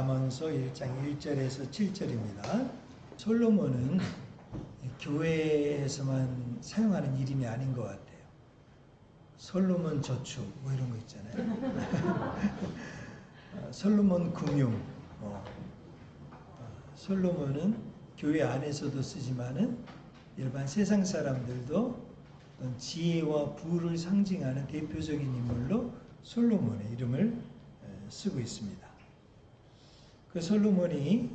잠언서 1장 1절에서 7절입니다. 솔로몬은 교회에서만 사용하는 이름이 아닌 것 같아요. 솔로몬 저축 뭐 이런 거 있잖아요. 솔로몬 금융. 솔로몬은 교회 안에서도 쓰지만은 일반 세상 사람들도 어떤 지혜와 부를 상징하는 대표적인 인물로 솔로몬의 이름을 쓰고 있습니다. 그 솔로몬이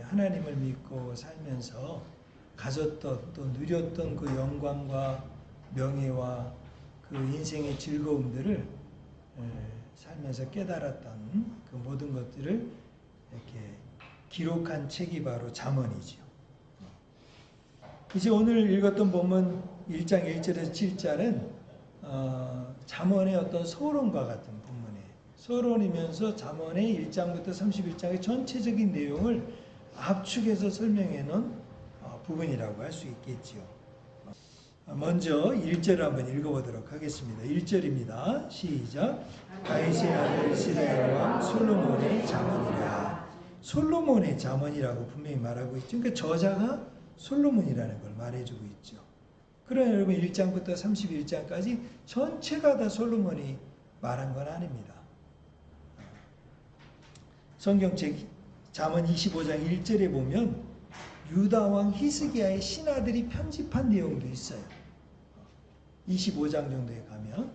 하나님을 믿고 살면서 가졌던 또 누렸던 그 영광과 명예와 그 인생의 즐거움들을 살면서 깨달았던 그 모든 것들을 이렇게 기록한 책이 바로 잠언이죠. 이제 오늘 읽었던 본문 1장 1절에서 7절은 잠언의 어떤 서론과 같은 본문이에요. 서론이면서 잠언의 1장부터 31장의 전체적인 내용을 압축해서 설명해 놓은 부분이라고 할 수 있겠지요. 먼저 1절을 한번 읽어보도록 하겠습니다. 1절입니다. 시작. 다윗의 아들 이스라엘 왕 솔로몬의 잠언이라. 솔로몬의 잠언이라고 분명히 말하고 있죠. 그러니까 저자가 솔로몬이라는 걸 말해주고 있죠. 그러나 여러분 1장부터 31장까지 전체가 다 솔로몬이 말한 건 아닙니다. 성경책 잠언 25장 1절에 보면 유다왕 히스기야의 신하들이 편집한 내용도 있어요. 25장 정도에 가면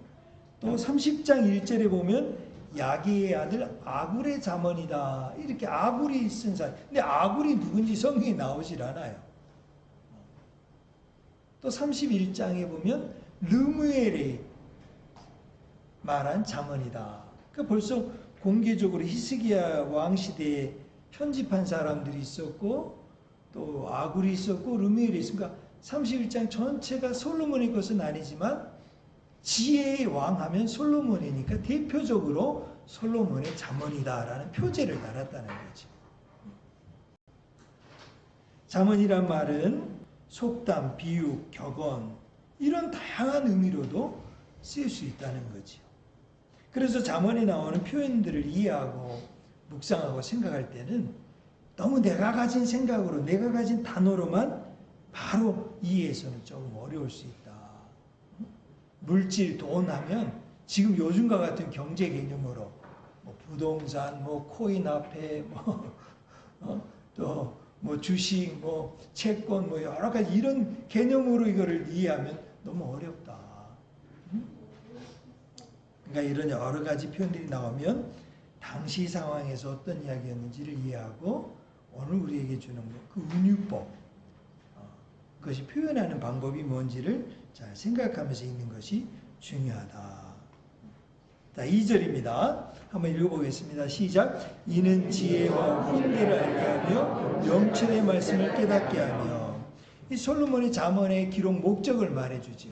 또 30장 1절에 보면 야기의 아들 아굴의 잠언이다. 이렇게 아굴이 쓴 사람. 근데 아굴이 누군지 성경에 나오질 않아요. 또 31장에 보면 르무엘이 말한 잠언이다. 그러니까 벌써 공개적으로 히스기야 왕 시대에 편집한 사람들이 있었고 또 아굴이 있었고 르무엘이 있으니까 31장 전체가 솔로몬의 것은 아니지만 지혜의 왕 하면 솔로몬이니까 대표적으로 솔로몬의 잠언이다라는 표제를 달았다는 거죠. 잠언이란 말은 속담, 비유, 격언 이런 다양한 의미로도 쓰일 수 있다는 거죠. 그래서 잠언에 나오는 표현들을 이해하고 묵상하고 생각할 때는 너무 내가 가진 생각으로 내가 가진 단어로만 바로 이해해서는 조금 어려울 수 있다. 물질, 돈 하면 지금 요즘과 같은 경제 개념으로 뭐 부동산, 뭐 코인 화폐, 또 뭐 주식, 뭐 채권, 뭐 여러 가지 이런 개념으로 이거를 이해하면 너무 어렵다. 그러니까 이런 여러 가지 표현들이 나오면 당시 상황에서 어떤 이야기였는지를 이해하고 오늘 우리에게 주는 그 은유법, 그것이 표현하는 방법이 뭔지를 잘 생각하면서 읽는 것이 중요하다. 자, 2절입니다. 한번 읽어보겠습니다. 시작. 이는 지혜와 훈계를 알게 하며 명철의 말씀을 깨닫게 하며. 이 솔로몬의 잠언의 기록 목적을 말해주죠.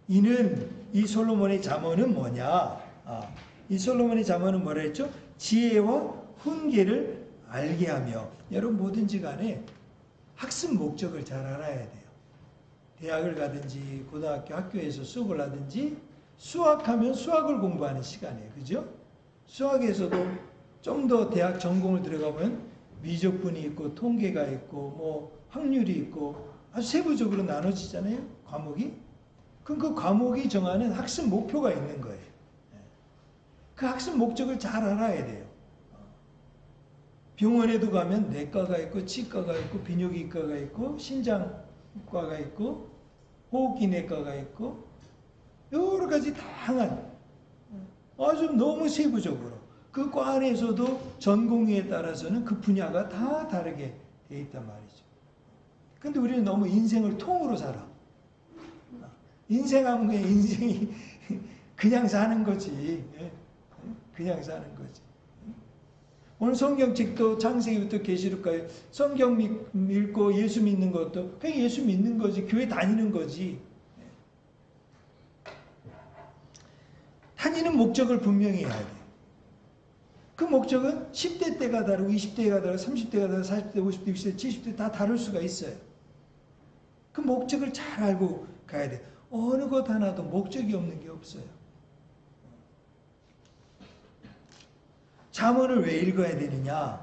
이 솔로몬의 잠언은 뭐냐? 이 솔로몬의 잠언은 뭐라 했죠? 지혜와 훈계를 알게 하며. 여러분 뭐든지 간에 학습 목적을 잘 알아야 돼요. 대학을 가든지 고등학교 학교에서 수업을 하든지 수학하면 수학을 공부하는 시간이에요. 그죠? 수학에서도 좀 더 대학 전공을 들어가면 미적분이 있고 통계가 있고 뭐 확률이 있고 아주 세부적으로 나눠지잖아요. 과목이. 그럼 그 과목이 정하는 학습 목표가 있는 거예요. 그 학습 목적을 잘 알아야 돼요. 병원에도 가면 내과가 있고 치과가 있고 비뇨기과가 있고 신장과가 있고 호흡기내과가 있고 여러 가지 다양한 아주 너무 세부적으로 그 과 안에서도 전공의에 따라서는 그 분야가 다 다르게 돼 있단 말이죠. 근데 우리는 너무 인생을 통으로 살아. 인생하면 그냥 인생이 그냥 사는 거지. 그냥 사는 거지. 오늘 성경책도 창세기부터 계시록까지 성경 읽고 예수 믿는 것도 그냥 예수 믿는 거지. 교회 다니는 거지. 다니는 목적을 분명히 해야 돼. 그 목적은 10대 때가 다르고 20대가 다르고 30대가 다르고 40대, 50대, 60대, 70대 다 다를 수가 있어요. 그 목적을 잘 알고 가야 돼. 어느 것 하나도 목적이 없는 게 없어요. 잠언을 왜 읽어야 되느냐?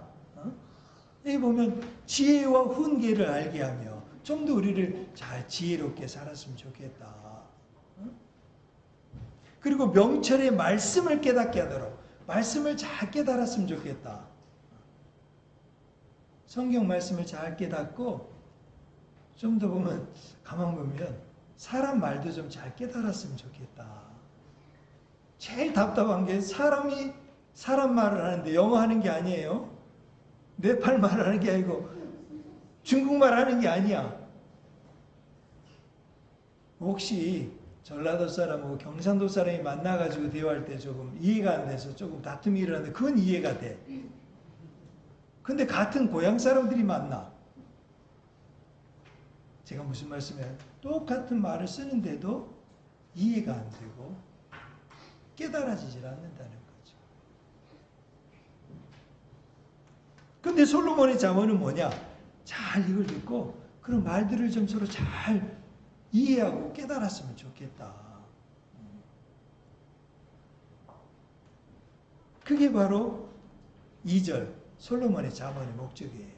여기 보면 지혜와 훈계를 알게 하며 좀 더 우리를 잘 지혜롭게 살았으면 좋겠다. 그리고 명철의 말씀을 깨닫게 하도록 말씀을 잘 깨달았으면 좋겠다. 성경 말씀을 잘 깨닫고 좀 더 보면 가만 보면 사람 말도 좀 잘 깨달았으면 좋겠다. 제일 답답한 게 사람이 사람 말을 하는데 영어 하는 게 아니에요. 네팔 말 하는 게 아니고 중국말 하는 게 아니야. 혹시 전라도 사람하고 경상도 사람이 만나가지고 대화할 때 조금 이해가 안 돼서 조금 다툼이 일어나는데 그건 이해가 돼. 근데 같은 고향 사람들이 만나. 제가 무슨 말씀이에요? 똑같은 말을 쓰는데도 이해가 안 되고 깨달아지질 않는다는 거죠. 근데 솔로몬의 잠언은 뭐냐? 잘 이걸 듣고 그런 말들을 좀 서로 잘 이해하고 깨달았으면 좋겠다. 그게 바로 2절 솔로몬의 잠언의 목적이에요.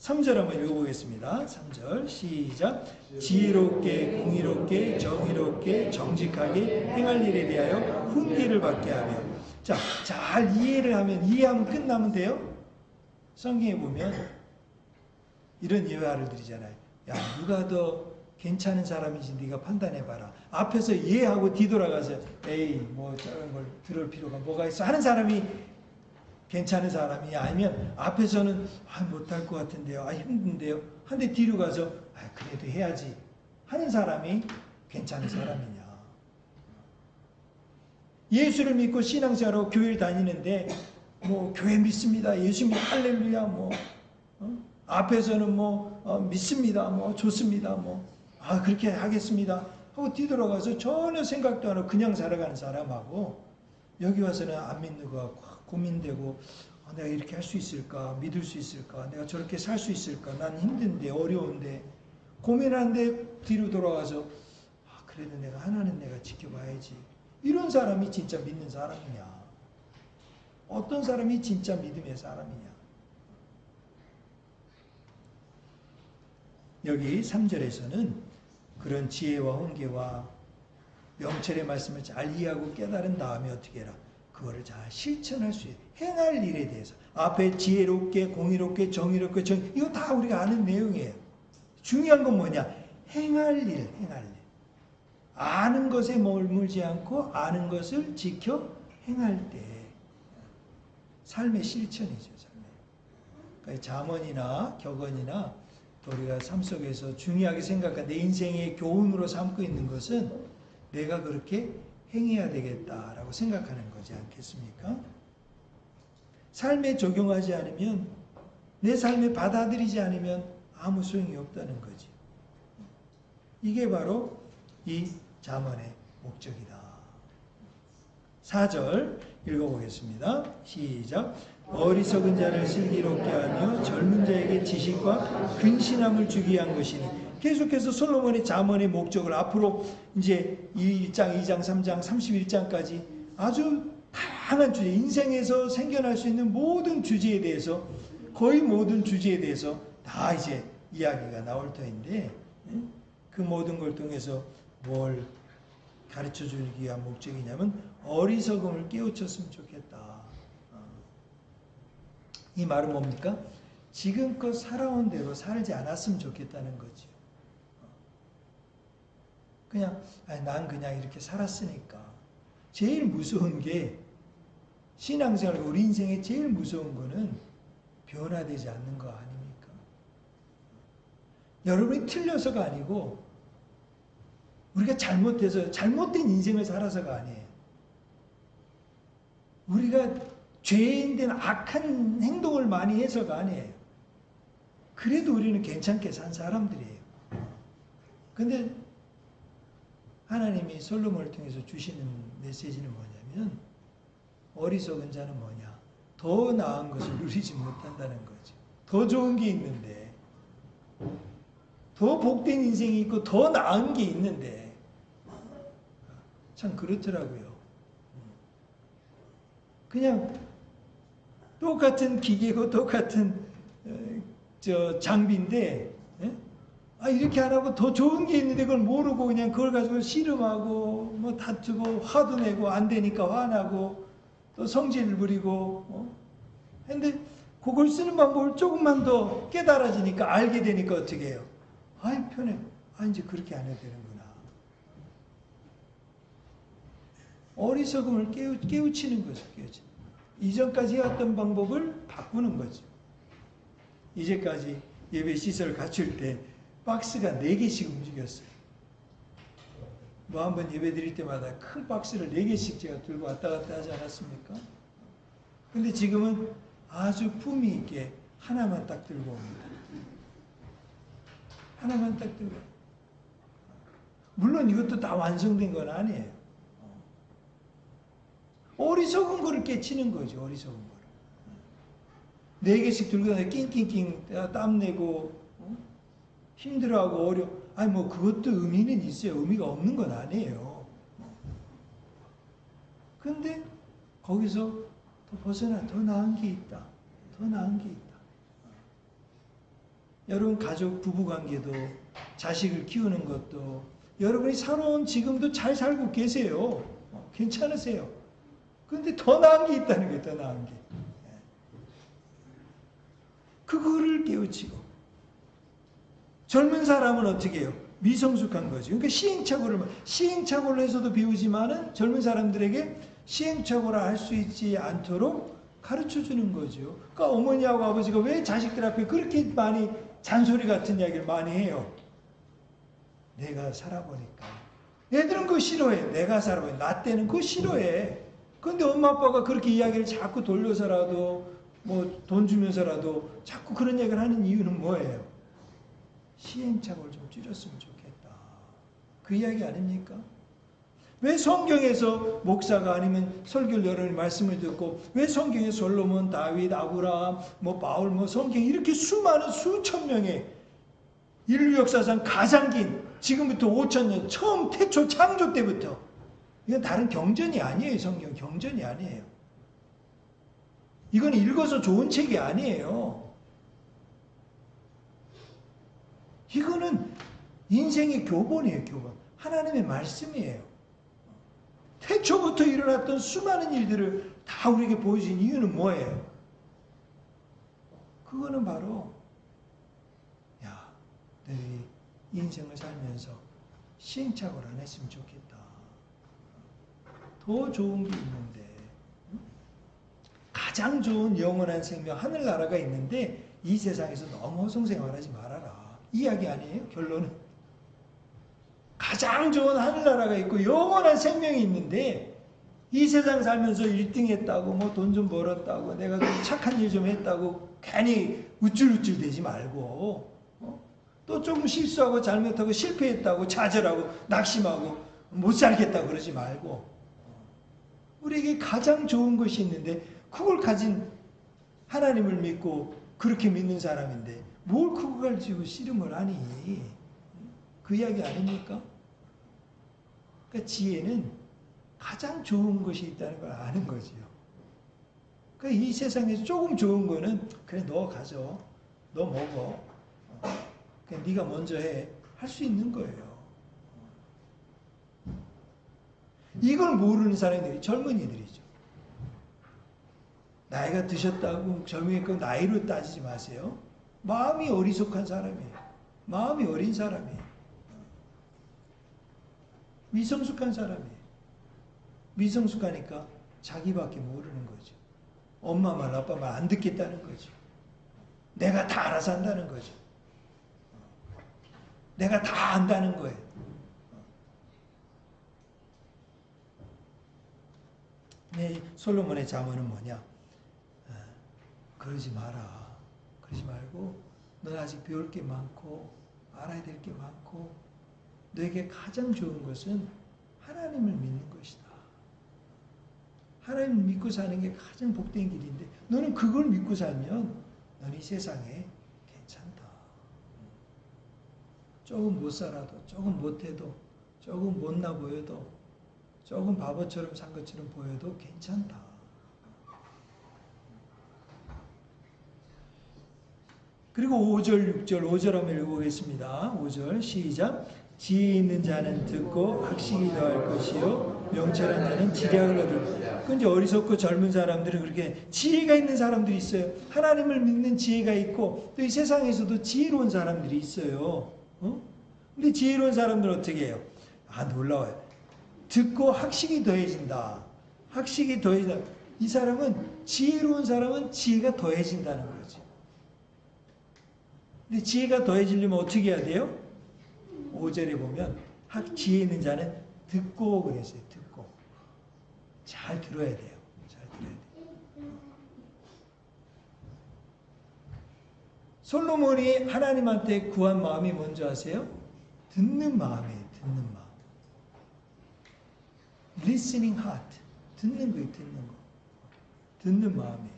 3절 한번 읽어보겠습니다. 3절 시작. 지혜롭게 공의롭게 정의롭게 정직하게 행할 일에 대하여 훈계를 받게 하며. 자, 잘 이해하면 끝나면 돼요. 성경에 보면 이런 예화를 드리잖아요. 야, 누가 더 괜찮은 사람인지 네가 판단해봐라. 앞에서 이해하고 뒤돌아가서 에이 뭐 저런 걸 들을 필요가 뭐가 있어 하는 사람이 괜찮은 사람이 아니면 앞에서는 못할 것 같은데요. 힘든데요. 한데 뒤로 가서 그래도 해야지 하는 사람이 괜찮은 사람이냐. 예수를 믿고 신앙생활하고 교회를 다니는데 뭐 교회 믿습니다. 예수 믿 할렐루야 뭐 앞에서는 믿습니다. 좋습니다. 그렇게 하겠습니다. 하고 뒤돌아가서 전혀 생각도 안 하고 그냥 살아가는 사람하고 여기 와서는 안 믿는 거 같고 고민되고 내가 이렇게 할 수 있을까? 믿을 수 있을까? 내가 저렇게 살 수 있을까? 난 힘든데 어려운데 고민하는데 뒤로 돌아가서 그래도 하나는 내가 지켜봐야지. 이런 사람이 진짜 믿는 사람이냐? 어떤 사람이 진짜 믿음의 사람이냐? 여기 3절에서는 그런 지혜와 훈계와 명철의 말씀을 잘 이해하고 깨달은 다음에 어떻게 해라? 그거를 잘 실천할 수 있어요. 행할 일에 대해서. 앞에 지혜롭게, 공의롭게, 정의롭게, 이거 다 우리가 아는 내용이에요. 중요한 건 뭐냐? 행할 일. 아는 것에 머물지 않고 아는 것을 지켜 행할 때. 삶의 실천이죠. 그러니까 잠언이나 격언이나 또 우리가 삶 속에서 중요하게 생각한 내 인생의 교훈으로 삼고 있는 것은 내가 그렇게 행해야 되겠다라고 생각하는 거지 않겠습니까? 삶에 적용하지 않으면 내 삶에 받아들이지 않으면 아무 소용이 없다는 거지. 이게 바로 이 잠언의 목적이다. 4절 읽어보겠습니다. 시작. 어리석은 자를 슬기롭게 하며 젊은 자에게 지식과 근신함을 주기 위한 것이니. 계속해서 솔로몬의 잠언의 목적을 앞으로 이제 1장, 2장, 3장, 31장까지 아주 다양한 주제, 인생에서 생겨날 수 있는 모든 주제에 대해서 거의 모든 주제에 대해서 다 이제 이야기가 나올 터인데 그 모든 걸 통해서 뭘 가르쳐 주기 위한 목적이냐면 어리석음을 깨우쳤으면 좋겠다. 이 말은 뭡니까? 지금껏 살아온 대로 살지 않았으면 좋겠다는 거죠. 그냥 난 그냥 이렇게 살았으니까. 제일 무서운 게 신앙생활 우리 인생의 제일 무서운 거는 변화되지 않는 거 아닙니까? 여러분이 틀려서가 아니고 우리가 잘못해서 잘못된 인생을 살아서가 아니에요. 우리가 죄인된 악한 행동을 많이 해서가 아니에요. 그래도 우리는 괜찮게 산 사람들이에요. 근데 하나님이 솔로몬을 통해서 주시는 메시지는 뭐냐면 어리석은 자는 뭐냐? 더 나은 것을 누리지 못한다는 거죠. 더 좋은 게 있는데 더 복된 인생이 있고 더 나은 게 있는데 참 그렇더라고요. 그냥 똑같은 기계고 똑같은 장비인데 이렇게 안 하고 더 좋은 게 있는데 그걸 모르고 그냥 그걸 가지고 씨름하고 뭐 다투고 화도 내고 안 되니까 화나고 또 성질을 부리고 근데 그걸 쓰는 방법을 조금만 더 깨달아지니까 알게 되니까 어떻게 해요? 아이 편해. 이제 그렇게 안 해도 되는구나. 어리석음을 깨우치는 거죠. 이전까지 해왔던 방법을 바꾸는 거죠. 이제까지 예배 시설 갖출 때 박스가 4개씩 움직였어요. 뭐 한번 예배 드릴 때마다 큰 박스를 4개씩 제가 들고 왔다 갔다 하지 않았습니까? 근데 지금은 아주 품위 있게 하나만 딱 들고 옵니다. 하나만 딱 들고. 물론 이것도 다 완성된 건 아니에요. 어리석은 거를 깨치는 거죠. 어리석은 거를. 4개씩 들고 다니고 낑낑낑 땀내고 힘들어하고 뭐 그것도 의미는 있어요. 의미가 없는 건 아니에요. 근데 거기서 더 벗어나 더 나은 게 있다. 더 나은 게 있다. 여러분 가족 부부관계도 자식을 키우는 것도 여러분이 살아온 지금도 잘 살고 계세요. 괜찮으세요. 근데 더 나은 게 있다는 거예요. 더 나은 게. 그거를 깨우치고 젊은 사람은 어떻게 해요? 미성숙한 거죠. 그러니까 시행착오를 해서도 배우지만은 젊은 사람들에게 시행착오를 할 수 있지 않도록 가르쳐 주는 거죠. 그러니까 어머니하고 아버지가 왜 자식들 앞에 그렇게 많이 잔소리 같은 이야기를 많이 해요? 내가 살아보니까. 애들은 그거 싫어해. 내가 살아보니까. 나 때는 그거 싫어해. 근데 엄마 아빠가 그렇게 이야기를 자꾸 돌려서라도 뭐 돈 주면서라도 자꾸 그런 얘기를 하는 이유는 뭐예요? 시행착오를 좀 줄였으면 좋겠다. 그 이야기 아닙니까? 왜 성경에서 목사가 아니면 설교를 여러 말씀을 듣고 왜 성경에 솔로몬, 다윗, 아브라함, 뭐 바울, 뭐 성경 이렇게 수많은 수천 명의 인류 역사상 가장 긴 지금부터 5,000년 처음 태초 창조 때부터 이건 다른 경전이 아니에요. 성경 경전이 아니에요. 이건 읽어서 좋은 책이 아니에요. 이거는 인생의 교본이에요. 교본. 하나님의 말씀이에요. 태초부터 일어났던 수많은 일들을 다 우리에게 보여준 이유는 뭐예요? 그거는 바로 너희 인생을 살면서 시행착오를 안 했으면 좋겠다. 더 좋은 게 있는데 가장 좋은 영원한 생명 하늘나라가 있는데 이 세상에서 너무 허송생활하지 말아라. 이야기 아니에요? 결론은 가장 좋은 하늘나라가 있고 영원한 생명이 있는데 이 세상 살면서 1등 했다고 뭐 돈 좀 벌었다고 내가 좀 착한 일 좀 했다고 괜히 우쭐우쭐 대지 말고 또 조금 실수하고 잘못하고 실패했다고 좌절하고 낙심하고 못 살겠다고 그러지 말고 우리에게 가장 좋은 것이 있는데 그걸 가진 하나님을 믿고 그렇게 믿는 사람인데 뭘 그거 가지고 씨름을 하니? 그 이야기 아닙니까? 그러니까 지혜는 가장 좋은 것이 있다는 걸 아는 거지요. 그러니까 이 세상에서 조금 좋은 거는 그래 너 가져. 너 먹어. 그냥 네가 먼저 해. 할 수 있는 거예요. 이걸 모르는 사람들이 젊은이들이죠. 나이가 드셨다고 젊으니까 나이로 따지지 마세요. 마음이 어리숙한 사람이에요. 마음이 어린 사람이에요. 미성숙한 사람이에요. 미성숙하니까 자기밖에 모르는 거죠. 엄마 말, 아빠 말 안 듣겠다는 거죠. 내가 다 알아서 한다는 거죠. 내가 다 안다는 거예요. 네, 솔로몬의 잠언은 뭐냐? 그러지 마라. 그러지 말고 넌 아직 배울 게 많고 알아야 될 게 많고 너에게 가장 좋은 것은 하나님을 믿는 것이다. 하나님을 믿고 사는 게 가장 복된 길인데 너는 그걸 믿고 살면 넌 이 세상에 괜찮다. 조금 못 살아도 조금 못해도 조금 못나 보여도 조금 바보처럼 산 것처럼 보여도 괜찮다. 그리고 5절, 6절, 5절 한번 읽어보겠습니다. 5절 시작. 지혜 있는 자는 듣고 학식이 더할 것이요 명철한 자는 지략을 얻을. 그 이제 어리석고 젊은 사람들은 그렇게 지혜가 있는 사람들이 있어요. 하나님을 믿는 지혜가 있고 또 이 세상에서도 지혜로운 사람들이 있어요. 근데 지혜로운 사람들은 어떻게 해요? 아, 놀라워요. 듣고 학식이 더해진다. 학식이 더해진다. 이 사람은 지혜로운 사람은 지혜가 더해진다는 거지. 근데 지혜가 더해지려면 어떻게 해야 돼요? 5절에 보면 지혜 있는 자는 듣고 그랬어요. 듣고. 잘 들어야 돼요. 잘 들어야 돼요. 솔로몬이 하나님한테 구한 마음이 뭔지 아세요? 듣는 마음이에요. 듣는 마음. Listening heart. 듣는 거예요. 듣는 거. 듣는 마음이에요.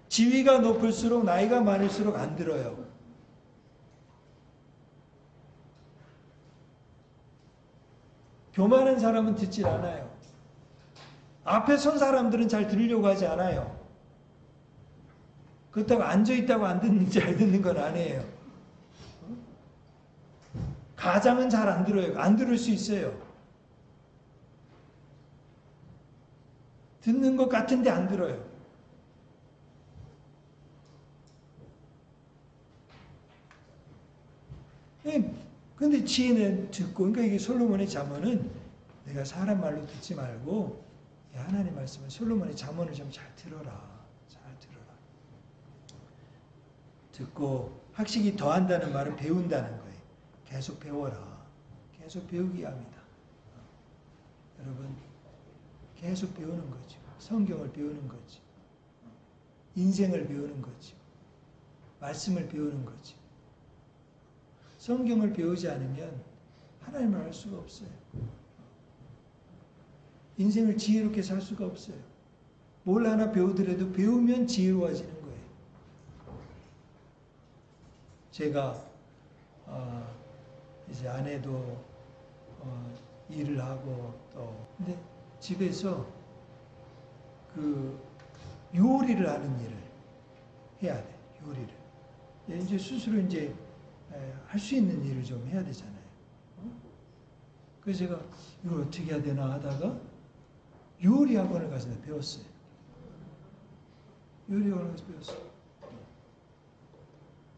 지위가 높을수록 나이가 많을수록 안 들어요. 교만한 사람은 듣질 않아요. 앞에 선 사람들은 잘 들으려고 하지 않아요. 그렇다고 앉아있다고 안 듣는, 잘 듣는 건 아니에요. 가장은 잘 안 들어요. 안 들을 수 있어요. 듣는 것 같은데 안 들어요. 근데 지혜는 듣고, 그러니까 이게 솔로몬의 잠언은 내가 사람 말로 듣지 말고 하나님 말씀은 솔로몬의 잠언을 좀 잘 들어라. 잘 들어라. 듣고 학식이 더한다는 말은 배운다는 거예요. 계속 배워라. 계속 배우기 합니다. 여러분 계속 배우는 거죠. 성경을 배우는 거죠. 인생을 배우는 거죠. 말씀을 배우는 거죠. 성경을 배우지 않으면 하나님을 알 수가 없어요. 인생을 지혜롭게 살 수가 없어요. 뭘 하나 배우더라도 배우면 지혜로워지는 거예요. 제가 이제 아내도 일을 하고 또 근데 집에서 그 요리를 하는 일을 해야 돼. 요리를. 이제 스스로 이제 할 수 있는 일을 좀 해야 되잖아요. 그래서 제가 이걸 어떻게 해야 되나 하다가 요리 학원을 가서 배웠어요. 요리 학원을 가서 배웠어요.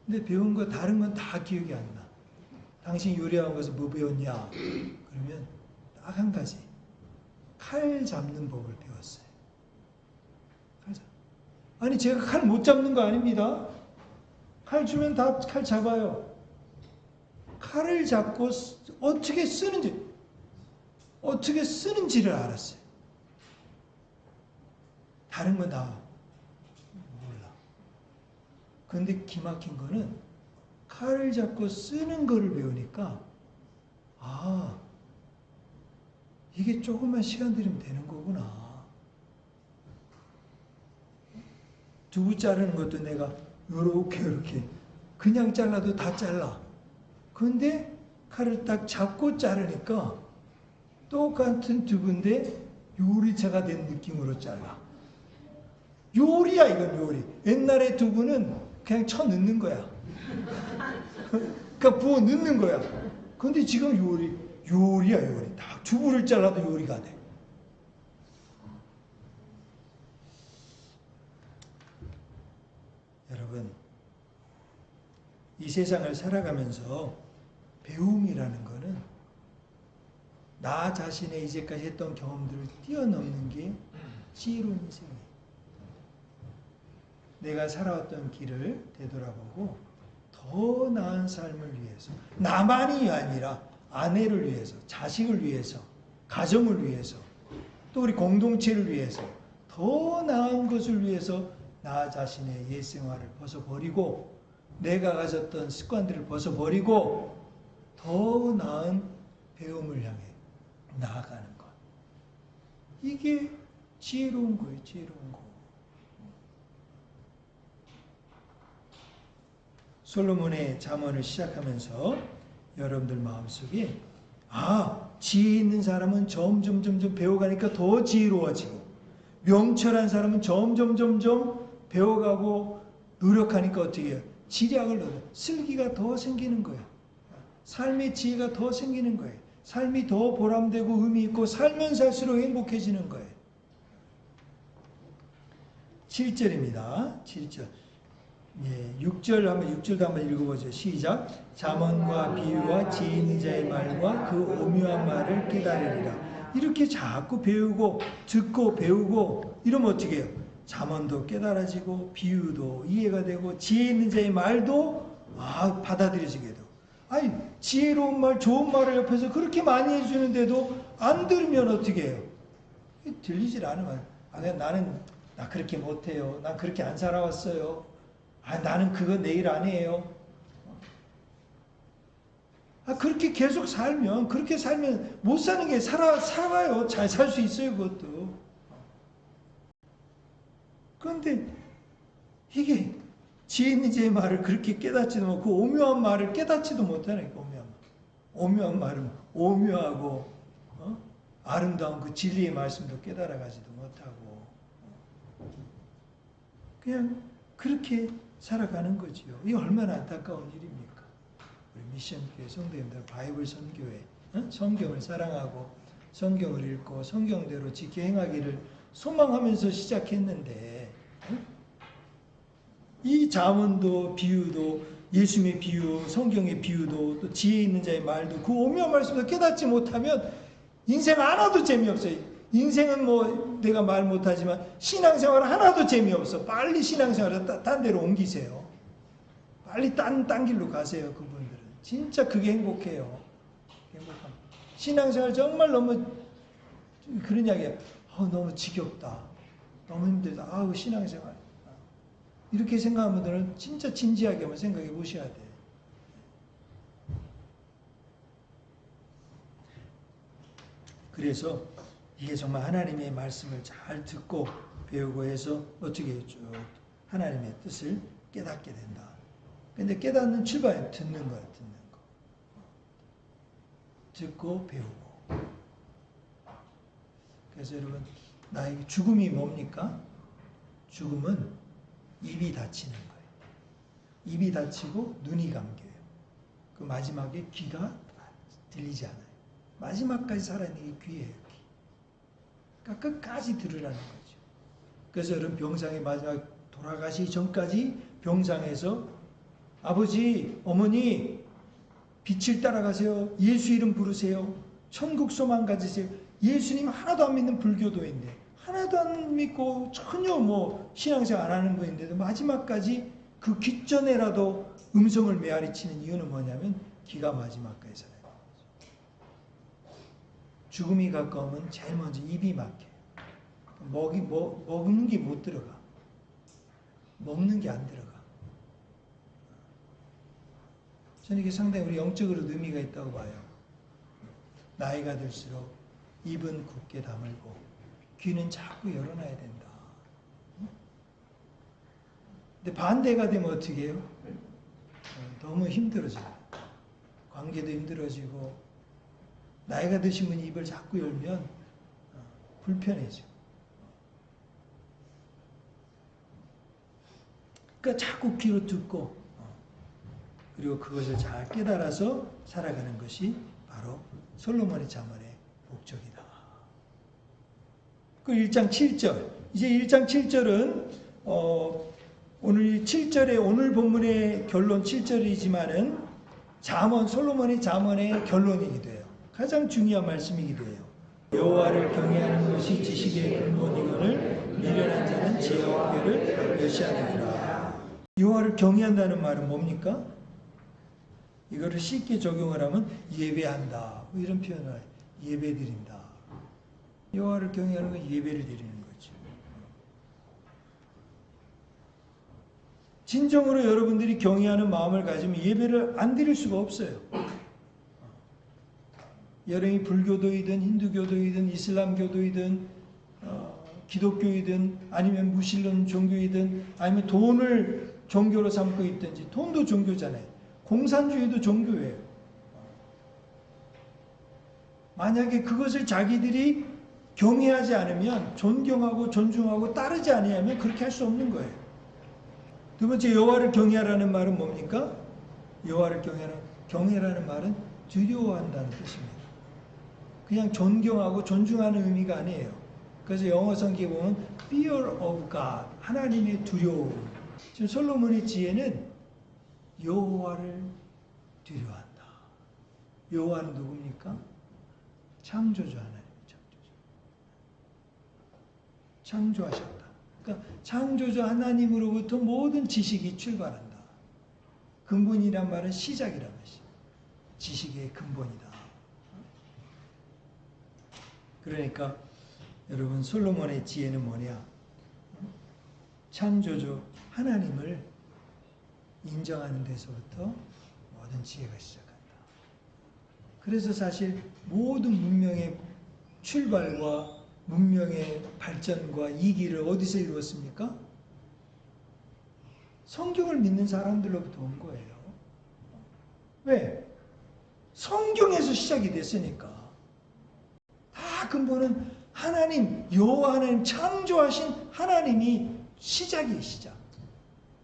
근데 배운 거 다른 건 다 기억이 안 나. 당신 요리 학원 가서 뭐 배웠냐? 그러면 딱 한 가지. 칼 잡는 법을 배웠어요. 아니 제가 칼 못 잡는 거 아닙니다. 칼 주면 다 칼 잡아요. 칼을 잡고 어떻게 쓰는지를 알았어요. 다른 건 다 몰라. 그런데 기막힌 거는 칼을 잡고 쓰는 거를 배우니까 아, 이게 조금만 시간 들이면 되는 거구나. 두부 자르는 것도 내가 요렇게 그냥 잘라도 다 잘라. 근데 칼을 딱 잡고 자르니까 똑같은 두부인데 요리차가 된 느낌으로 잘라. 요리야 이건 요리. 옛날에 두부는 그냥 쳐 넣는 거야. 그러니까 부어 넣는 거야. 근데 지금 요리야 요리. 다 두부를 잘라도 요리가 돼. 여러분 이 세상을 살아가면서 배움이라는 거는 나 자신의 이제까지 했던 경험들을 뛰어넘는 게 지혜로운 인생이에요. 내가 살아왔던 길을 되돌아보고 더 나은 삶을 위해서 나만이 아니라 아내를 위해서, 자식을 위해서, 가정을 위해서, 또 우리 공동체를 위해서 더 나은 것을 위해서 나 자신의 옛 생활을 벗어버리고 내가 가졌던 습관들을 벗어버리고 더 나은 배움을 향해 나아가는 것. 이게 지혜로운 거예요. 지혜로운 거. 솔로몬의 잠언을 시작하면서 여러분들 마음속에 지혜 있는 사람은 점점 배워가니까 더 지혜로워지고 명철한 사람은 점점 배워가고 노력하니까 어떻게 해요? 지략을 얻어. 슬기가 더 생기는 거야. 삶의 지혜가 더 생기는 거예요. 삶이 더 보람되고 의미 있고 살면 살수록 행복해지는 거예요. 7절입니다. 7절. 예, 6절도 한번 읽어보죠. 시작. 잠언과 비유와 지혜 있는 자의 말과 그 오묘한 말을 깨달으리라. 이렇게 자꾸 배우고 듣고 배우고 이러면 어떻게 해요? 잠언도 깨달아지고 비유도 이해가 되고 지혜 있는 자의 말도 받아들여지게 돼요. 아니 지혜로운 말 좋은 말을 옆에서 그렇게 많이 해주는데도 안 들으면 어떻게 해요? 들리질 않으면 나는 나 그렇게 못해요. 난 그렇게 안 살아왔어요. 나는 그거 내일 안 해요. 그렇게 살면 못 사는 게 살아요. 잘 살 수 있어요, 그것도. 그런데 이게 지혜 있는 자의 말을 그렇게 깨닫지도 못하고 그 오묘한 말을 깨닫지도 못하니까 오묘한 말은 오묘하고 아름다운 그 진리의 말씀도 깨달아가지도 못하고 그냥 그렇게 살아가는 거지요. 이게 얼마나 안타까운 일입니까? 우리 미션교회 성도님들 바이블 선교회 성경을 사랑하고 성경을 읽고 성경대로 지켜 행하기를 소망하면서 시작했는데 이 잠언도 비유도 예수님의 비유 성경의 비유도 또 지혜 있는 자의 말도 그 오묘한 말씀도 깨닫지 못하면 인생 하나도 재미없어요. 인생은 뭐 내가 말 못하지만 신앙생활 하나도 재미없어. 빨리 신앙생활을 딴 데로 옮기세요. 빨리 딴 길로 가세요. 그분들은 진짜 그게 행복해요. 행복합니다. 신앙생활 정말 너무 그런 이야기야. 너무 지겹다. 너무 힘들다. 신앙생활. 이렇게 생각하는 분들은 진짜 진지하게 한번 생각해 보셔야 돼. 그래서 이게 정말 하나님의 말씀을 잘 듣고 배우고 해서 어떻게 쭉 하나님의 뜻을 깨닫게 된다. 근데 깨닫는 출발은 듣는 거야, 듣는 거. 듣고 배우고. 그래서 여러분, 나에게 죽음이 뭡니까? 죽음은 입이 닫히는 거예요. 입이 닫히고 눈이 감겨요. 그 마지막에 귀가 들리지 않아요. 마지막까지 살아있는 게 귀예요, 귀. 그러니까 끝까지 들으라는 거죠. 그래서 여러분 병상에 마지막 돌아가시기 전까지 병상에서 아버지, 어머니 빛을 따라가세요. 예수 이름 부르세요. 천국 소망 가지세요. 예수님 하나도 안 믿는 불교도인데 하나도 안 믿고 전혀 뭐 신앙생활 안 하는 분인데도 마지막까지 그 귓전에라도 음성을 메아리치는 이유는 뭐냐면 귀가 마지막까지 살아요. 죽음이 가까우면 제일 먼저 입이 막혀요. 먹는 게 못 들어가. 먹는 게 안 들어가. 저는 이게 상당히 우리 영적으로도 의미가 있다고 봐요. 나이가 들수록 입은 굳게 다물고 귀는 자꾸 열어놔야 된다. 근데 반대가 되면 어떻게 해요? 너무 힘들어져요. 관계도 힘들어지고 나이가 드신 분이 입을 자꾸 열면 불편해져. 그러니까 자꾸 귀로 듣고 그리고 그것을 잘 깨달아서 살아가는 것이 바로 솔로몬의 잠언의 목적이다. 그 1장 7절. 이제 1장 7절은 오늘 7절의 오늘 본문의 결론 7절이지만은 솔로몬의 잠언의 결론이기도 해요. 가장 중요한 말씀이기도 해요. 여호와를 경외하는 것이 지식의 근본이거늘 미련한 자는 지혜와 교를 멸시하느니라. 여호와를 경외한다는 말은 뭡니까? 이거를 쉽게 적용을 하면 예배한다. 이런 표현을 예배드린다. 여호와를 경외하는 건 예배를 드리는 거죠. 진정으로 여러분들이 경외하는 마음을 가지면 예배를 안 드릴 수가 없어요. 여러분이 불교도이든 힌두교도이든 이슬람교도이든 기독교이든 아니면 무신론 종교이든 아니면 돈을 종교로 삼고 있든지 돈도 종교잖아요. 공산주의도 종교예요. 만약에 그것을 자기들이 경외하지 않으면 존경하고 존중하고 따르지 아니하면 그렇게 할 수 없는 거예요. 두 번째, 여호와를 경외하라는 말은 뭡니까? 여호와를 경외라는 말은 두려워한다는 뜻입니다. 그냥 존경하고 존중하는 의미가 아니에요. 그래서 영어 성경에 보면 fear of God, 하나님의 두려움. 지금 솔로몬의 지혜는 여호와를 두려워한다. 여호와는 누굽니까? 창조주 하나님. 창조하셨다. 그러니까 창조주 하나님으로부터 모든 지식이 출발한다. 근본이란 말은 시작이란 말이지. 지식의 근본이다. 그러니까 여러분, 솔로몬의 지혜는 뭐냐? 창조주 하나님을 인정하는 데서부터 모든 지혜가 시작한다. 그래서 사실 모든 문명의 출발과 문명의 발전과 이기를 어디서 이루었습니까? 성경을 믿는 사람들로부터 온 거예요. 왜? 성경에서 시작이 됐으니까. 다 근본은 하나님, 여호와 하나님, 창조하신 하나님이 시작이에요, 시작.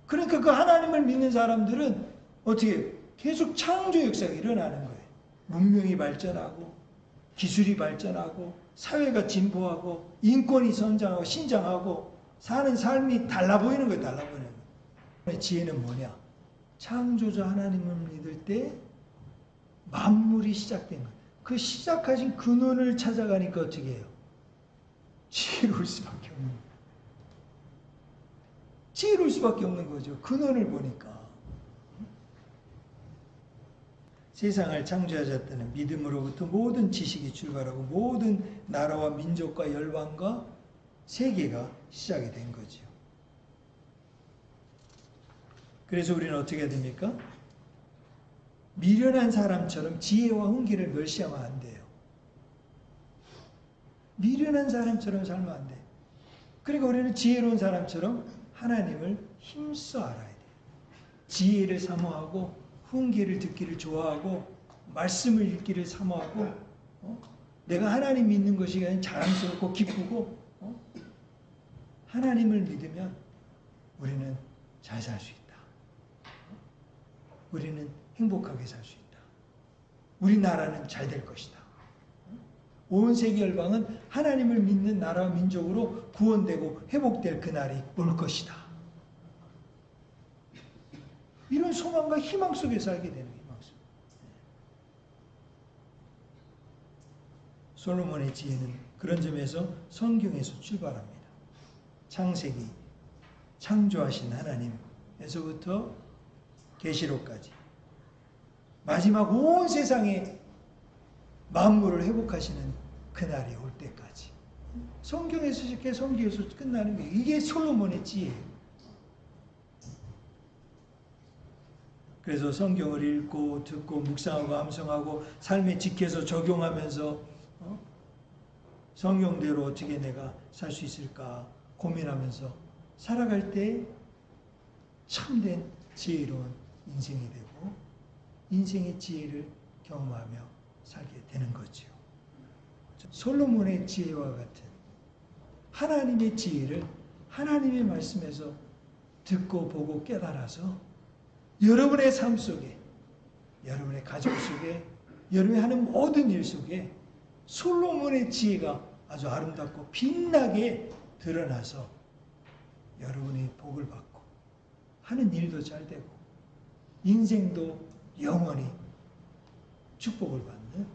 그러니까 그 하나님을 믿는 사람들은 어떻게 계속 창조 역사가 일어나는 거예요. 문명이 발전하고 기술이 발전하고 사회가 진보하고 인권이 성장하고 신장하고 사는 삶이 달라 보이는 거예요. 달라 보이는 거예요. 지혜는 뭐냐? 창조자 하나님을 믿을 때 만물이 시작된 거예요. 그 시작하신 근원을 찾아가니까 어떻게 해요? 지혜로울 수밖에 없는 거예요. 지혜로울 수밖에 없는 거죠. 근원을 보니까. 세상을 창조하셨다는 믿음으로부터 모든 지식이 출발하고 모든 나라와 민족과 열방과 세계가 시작이 된 거죠. 그래서 우리는 어떻게 해야 됩니까? 미련한 사람처럼 지혜와 훈계를 멸시하면 안 돼요. 미련한 사람처럼 살면 안 돼요. 그러니까 우리는 지혜로운 사람처럼 하나님을 힘써 알아야 돼요. 지혜를 사모하고 훈계를 듣기를 좋아하고 말씀을 읽기를 사모하고 내가 하나님 믿는 것이 그냥 자랑스럽고 기쁘고 하나님을 믿으면 우리는 잘 살 수 있다. 우리는 행복하게 살 수 있다. 우리나라는 잘 될 것이다. 온 세계 열방은 하나님을 믿는 나라와 민족으로 구원되고 회복될 그날이 올 것이다. 이런 소망과 희망 속에 살게 되는 희망 속. 솔로몬의 지혜는 그런 점에서 성경에서 출발합니다. 창세기, 창조하신 하나님에서부터 계시록까지 마지막 온 세상의 만물을 회복하시는 그날이 올 때까지 성경에서 시작해 성경에서 끝나는 거예요. 이게 솔로몬의 지혜예요. 그래서 성경을 읽고 듣고 묵상하고 암송하고 삶에 지켜서 적용하면서 성경대로 어떻게 내가 살 수 있을까 고민하면서 살아갈 때 참된 지혜로운 인생이 되고 인생의 지혜를 경험하며 살게 되는 거죠. 솔로몬의 지혜와 같은 하나님의 지혜를 하나님의 말씀에서 듣고 보고 깨달아서 여러분의 삶 속에, 여러분의 가족 속에, 여러분이 하는 모든 일 속에 솔로몬의 지혜가 아주 아름답고 빛나게 드러나서 여러분이 복을 받고 하는 일도 잘 되고 인생도 영원히 축복을 받는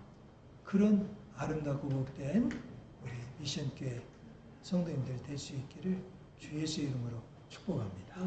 그런 아름답고 복된 우리 미션교회 성도님들 될 수 있기를 주 예수의 이름으로 축복합니다.